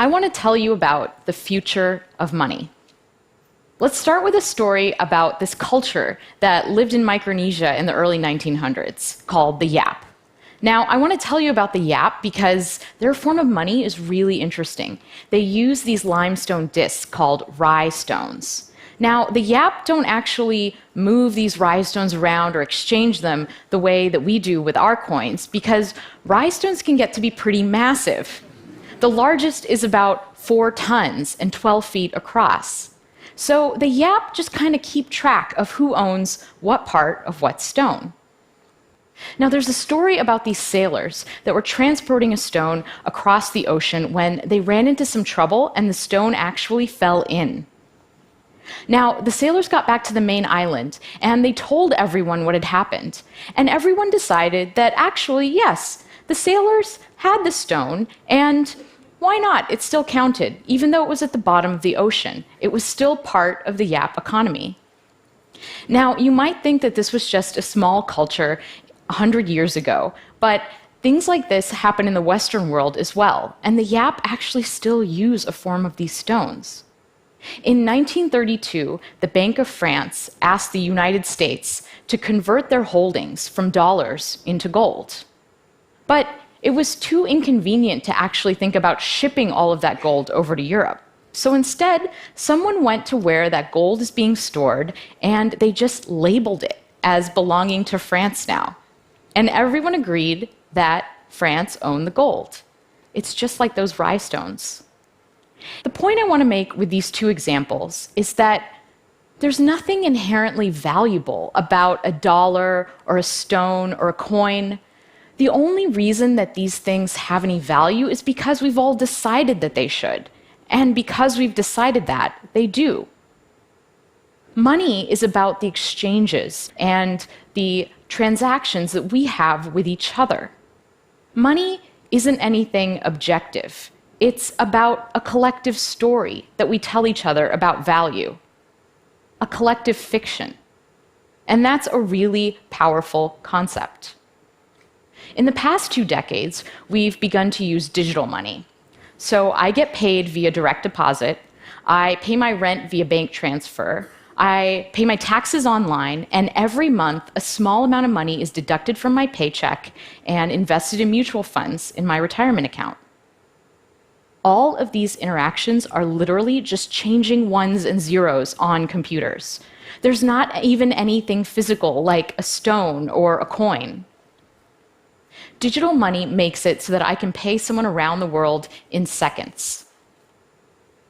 I want to tell you about the future of money. Let's start with a story about this culture that lived in Micronesia in the early 1900s called the Yap. Now, I want to tell you about the Yap because their form of money is really interesting. They use these limestone discs called rye stones. Now, the Yap don't actually move these rye stones around or exchange them the way that we do with our coins because rye stones can get to be pretty massive. The largest is about 4 tons and 12 feet across. So the Yap just kind of keep track of who owns what part of what stone. Now, there's a story about these sailors that were transporting a stone across the ocean when they ran into some trouble and the stone actually fell in. Now, the sailors got back to the main island and they told everyone what had happened. And everyone decided that actually, yes, the sailors had the stone and why not? It still counted, even though it was at the bottom of the ocean. It was still part of the Yap economy. Now, you might think that this was just a small culture 100 years ago, but things like this happen in the Western world as well, and the Yap actually still use a form of these stones. In 1932, the Bank of France asked the United States to convert their holdings from dollars into gold. But it was too inconvenient to actually think about shipping all of that gold over to Europe. So instead, someone went to where that gold is being stored, and they just labeled it as belonging to France now. And everyone agreed that France owned the gold. It's just like those rye stones. The point I want to make with these two examples is that there's nothing inherently valuable about a dollar or a stone or a coin. The only reason that these things have any value is because we've all decided that they should. And because we've decided that, they do. Money is about the exchanges and the transactions that we have with each other. Money isn't anything objective. It's about a collective story that we tell each other about value, a collective fiction. And that's a really powerful concept. In the past 2 decades, we've begun to use digital money. So I get paid via direct deposit, I pay my rent via bank transfer, I pay my taxes online, and every month a small amount of money is deducted from my paycheck and invested in mutual funds in my retirement account. All of these interactions are literally just changing ones and zeros on computers. There's not even anything physical like a stone or a coin. Digital money makes it so that I can pay someone around the world in seconds.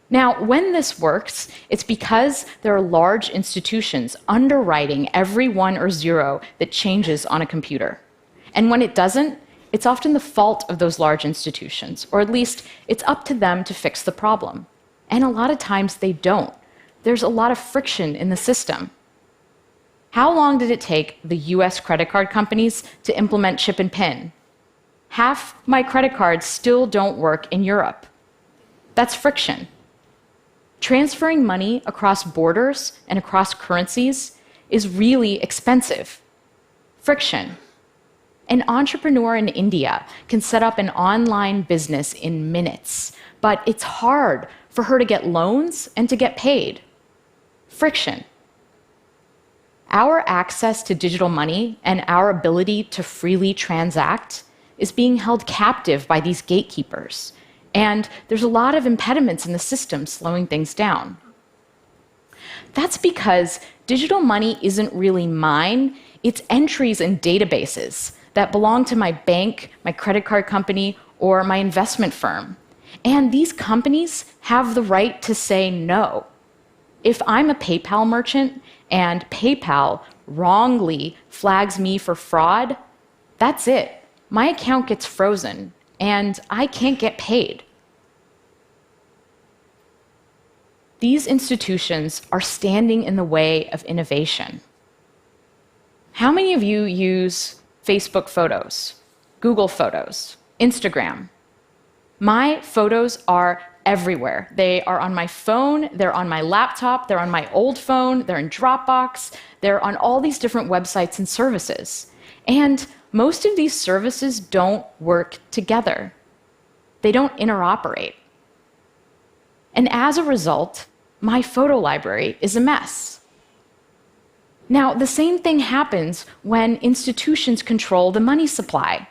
Now, when this works, it's because there are large institutions underwriting every 1 or 0 that changes on a computer. And when it doesn't, it's often the fault of those large institutions, or at least it's up to them to fix the problem. And a lot of times they don't. There's a lot of friction in the system. How long did it take the US credit card companies to implement chip and PIN? Half my credit cards still don't work in Europe. That's friction. Transferring money across borders and across currencies is really expensive. Friction. An entrepreneur in India can set up an online business in minutes, but it's hard for her to get loans and to get paid. Friction. Our access to digital money and our ability to freely transact is being held captive by these gatekeepers. And there's a lot of impediments in the system slowing things down. That's because digital money isn't really mine, it's entries in databases that belong to my bank, my credit card company, or my investment firm. And these companies have the right to say no. If I'm a PayPal merchant and PayPal wrongly flags me for fraud, that's it. My account gets frozen and I can't get paid. These institutions are standing in the way of innovation. How many of you use Facebook Photos, Google Photos, Instagram? My photos are everywhere. They are on my phone, they're on my laptop, they're on my old phone, they're in Dropbox, they're on all these different websites and services. And most of these services don't work together. They don't interoperate. And as a result, my photo library is a mess. Now, the same thing happens when institutions control the money supply.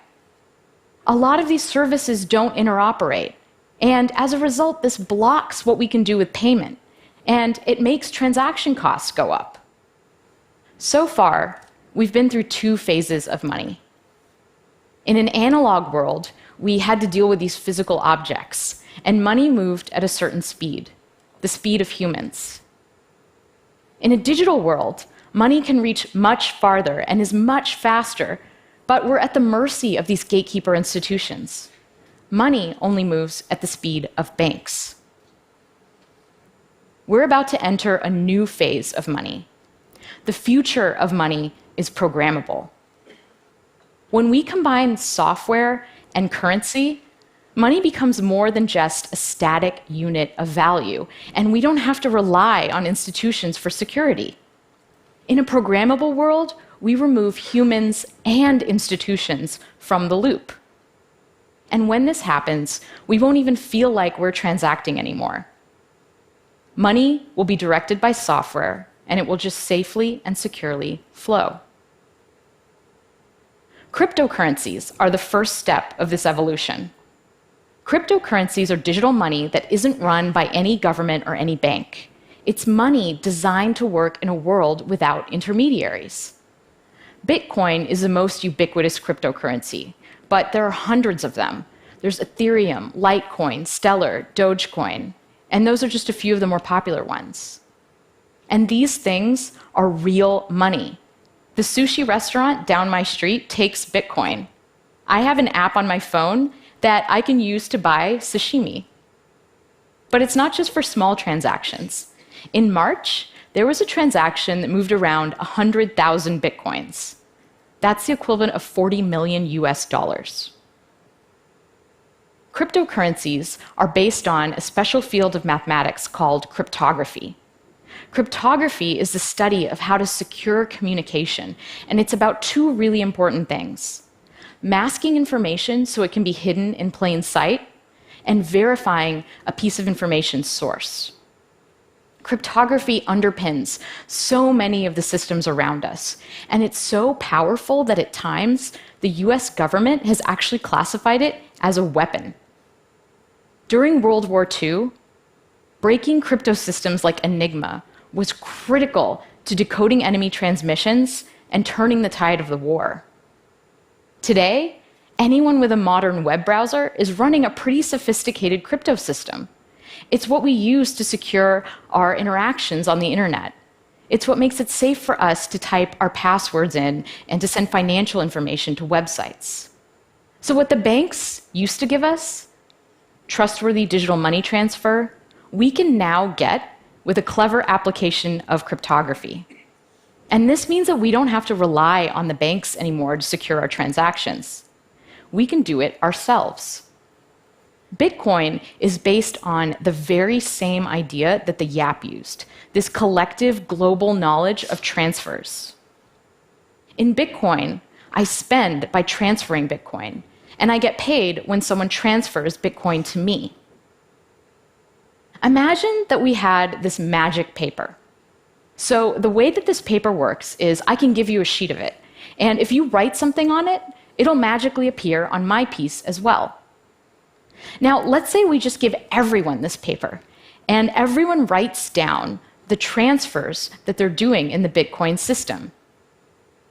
A lot of these services don't interoperate, and as a result, this blocks what we can do with payment, and it makes transaction costs go up. So far, we've been through two phases of money. In an analog world, we had to deal with these physical objects, and money moved at a certain speed, the speed of humans. In a digital world, money can reach much farther and is much faster, but we're at the mercy of these gatekeeper institutions. Money only moves at the speed of banks. We're about to enter a new phase of money. The future of money is programmable. When we combine software and currency, money becomes more than just a static unit of value, and we don't have to rely on institutions for security. In a programmable world, we remove humans and institutions from the loop. And when this happens, we won't even feel like we're transacting anymore. Money will be directed by software, and it will just safely and securely flow. Cryptocurrencies are the first step of this evolution. Cryptocurrencies are digital money that isn't run by any government or any bank. It's money designed to work in a world without intermediaries. Bitcoin is the most ubiquitous cryptocurrency, but there are hundreds of them. There's Ethereum, Litecoin, Stellar, Dogecoin, and those are just a few of the more popular ones. And these things are real money. The sushi restaurant down my street takes Bitcoin. I have an app on my phone that I can use to buy sashimi. But it's not just for small transactions. In March, there was a transaction that moved around 100,000 Bitcoins. That's the equivalent of 40 million US dollars. Cryptocurrencies are based on a special field of mathematics called cryptography. Cryptography is the study of how to secure communication, and it's about two really important things: masking information so it can be hidden in plain sight, and verifying a piece of information's source. Cryptography underpins so many of the systems around us, and it's so powerful that at times the US government has actually classified it as a weapon. During World War II, breaking crypto systems like Enigma was critical to decoding enemy transmissions and turning the tide of the war. Today, anyone with a modern web browser is running a pretty sophisticated crypto system. It's what we use to secure our interactions on the internet. It's what makes it safe for us to type our passwords in and to send financial information to websites. So what the banks used to give us, trustworthy digital money transfer, we can now get with a clever application of cryptography. And this means that we don't have to rely on the banks anymore to secure our transactions. We can do it ourselves. Bitcoin is based on the very same idea that the YAP used, this collective global knowledge of transfers. In Bitcoin, I spend by transferring Bitcoin, and I get paid when someone transfers Bitcoin to me. Imagine that we had this magic paper. So the way that this paper works is I can give you a sheet of it, and if you write something on it, it'll magically appear on my piece as well. Now, let's say we just give everyone this paper, and everyone writes down the transfers that they're doing in the Bitcoin system.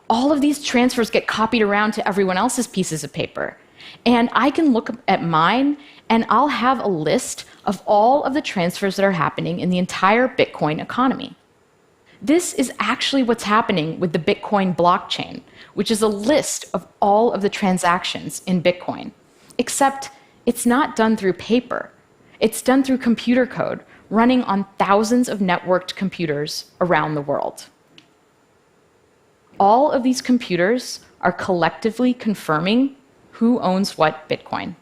All of these transfers get copied around to everyone else's pieces of paper, and I can look at mine, and I'll have a list of all of the transfers that are happening in the entire Bitcoin economy. This is actually what's happening with the Bitcoin blockchain, which is a list of all of the transactions in Bitcoin, except it's not done through paper. It's done through computer code running on thousands of networked computers around the world. All of these computers are collectively confirming who owns what Bitcoin.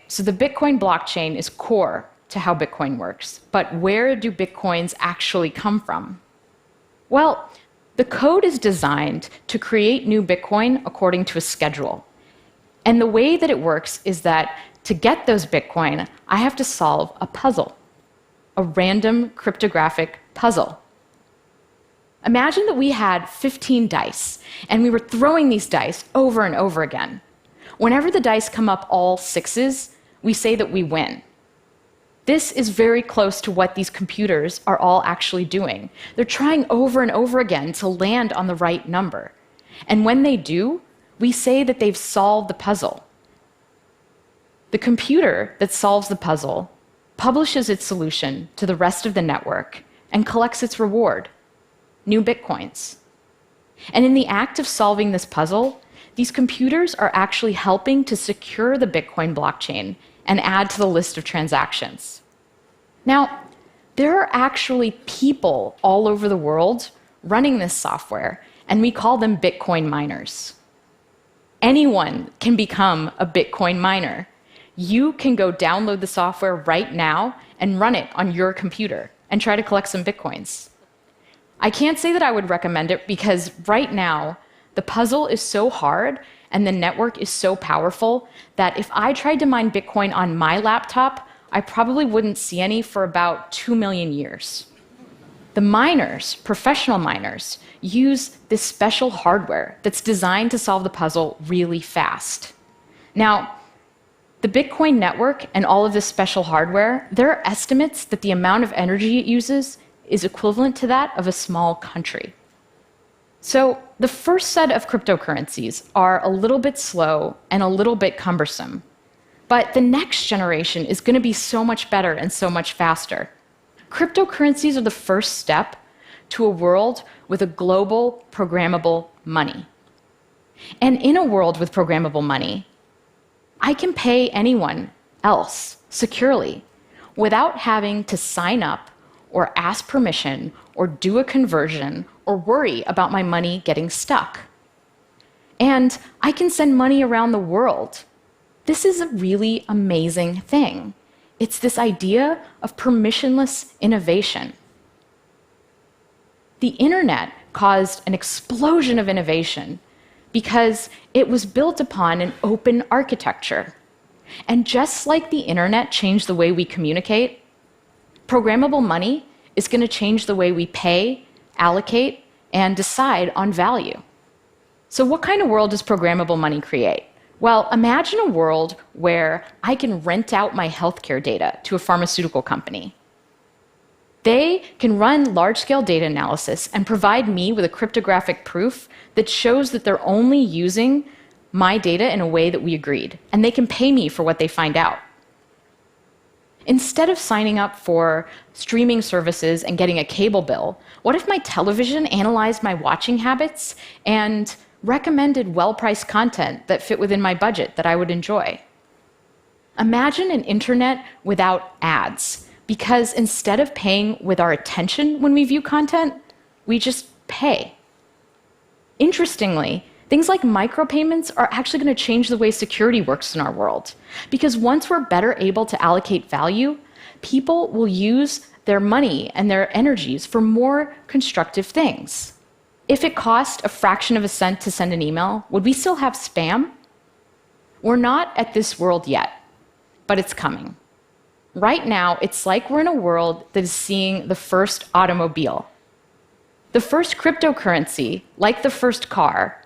So the Bitcoin blockchain is core to how Bitcoin works. But where do Bitcoins actually come from? Well, the code is designed to create new Bitcoin according to a schedule. And the way that it works is that to get those Bitcoin, I have to solve a puzzle. a random cryptographic puzzle. Imagine that we had 15 dice, and we were throwing these dice over and over again. Whenever the dice come up all sixes, we say that we win. This is very close to what these computers are all actually doing. They're trying over and over again to land on the right number. And when they do, we say that they've solved the puzzle. The computer that solves the puzzle publishes its solution to the rest of the network and collects its reward, new bitcoins. And in the act of solving this puzzle, these computers are actually helping to secure the Bitcoin blockchain and add to the list of transactions. Now, there are actually people all over the world running this software, and we call them Bitcoin miners. Anyone can become a Bitcoin miner. You can go download the software right now and run it on your computer and try to collect some Bitcoins. I can't say that I would recommend it because right now, the puzzle is so hard and the network is so powerful that if I tried to mine Bitcoin on my laptop, I probably wouldn't see any for about 2 million years. The miners, professional miners, use this special hardware that's designed to solve the puzzle really fast. Now, the Bitcoin network and all of this special hardware, there are estimates that the amount of energy it uses is equivalent to that of a small country. So the first set of cryptocurrencies are a little bit slow and a little bit cumbersome. But the next generation is going to be so much better and so much faster. Cryptocurrencies are the first step to a world with a global programmable money. And in a world with programmable money, I can pay anyone else securely without having to sign up or ask permission or do a conversion or worry about my money getting stuck. And I can send money around the world. This is a really amazing thing. It's this idea of permissionless innovation. The internet caused an explosion of innovation because it was built upon an open architecture. And just like the internet changed the way we communicate, programmable money is going to change the way we pay, allocate, and decide on value. So what kind of world does programmable money create? Well, imagine a world where I can rent out my healthcare data to a pharmaceutical company. They can run large-scale data analysis and provide me with a cryptographic proof that shows that they're only using my data in a way that we agreed, and they can pay me for what they find out. Instead of signing up for streaming services and getting a cable bill, what if my television analyzed my watching habits and recommended well-priced content that fit within my budget that I would enjoy? Imagine an internet without ads, because instead of paying with our attention when we view content, we just pay. Interestingly, things like micropayments are actually going to change the way security works in our world. Because once we're better able to allocate value, people will use their money and their energies for more constructive things. If it cost a fraction of a cent to send an email, would we still have spam? We're not at this world yet, but it's coming. Right now, it's like we're in a world that is seeing the first automobile. The first cryptocurrency, like the first car,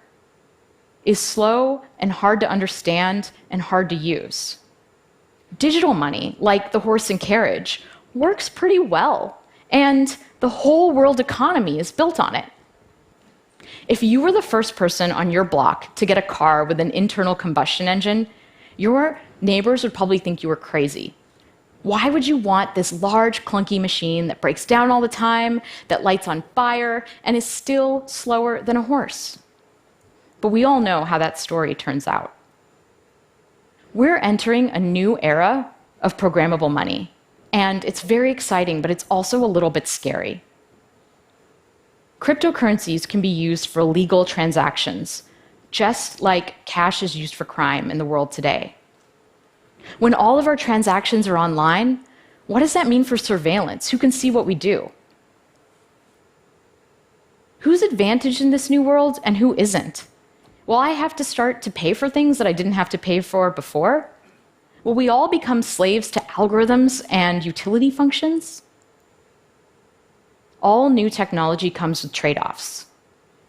is slow and hard to understand and hard to use. Digital money, like the horse and carriage, works pretty well, and the whole world economy is built on it. If you were the first person on your block to get a car with an internal combustion engine, your neighbors would probably think you were crazy. Why would you want this large, clunky machine that breaks down all the time, that lights on fire, and is still slower than a horse? But we all know how that story turns out. We're entering a new era of programmable money, and it's very exciting, but it's also a little bit scary. Cryptocurrencies can be used for legal transactions, just like cash is used for crime in the world today. When all of our transactions are online, what does that mean for surveillance? Who can see what we do? Who's advantaged in this new world and who isn't? Will I have to start to pay for things that I didn't have to pay for before? Will we all become slaves to algorithms and utility functions? all new technology comes with trade-offs.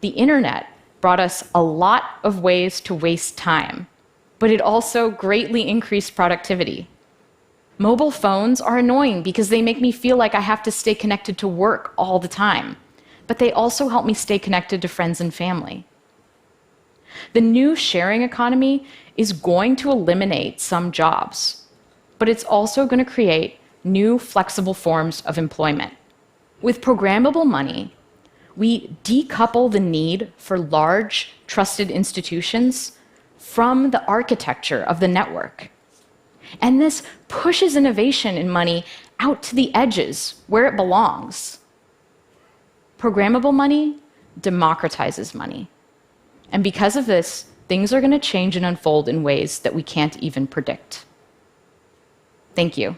The internet brought us a lot of ways to waste time, but it also greatly increased productivity. Mobile phones are annoying because they make me feel like I have to stay connected to work all the time, but they also help me stay connected to friends and family. The new sharing economy is going to eliminate some jobs, but it's also going to create new flexible forms of employment. With programmable money, we decouple the need for large, trusted institutions from the architecture of the network. And this pushes innovation in money out to the edges where it belongs. Programmable money democratizes money. And because of this, things are going to change and unfold in ways that we can't even predict. Thank you.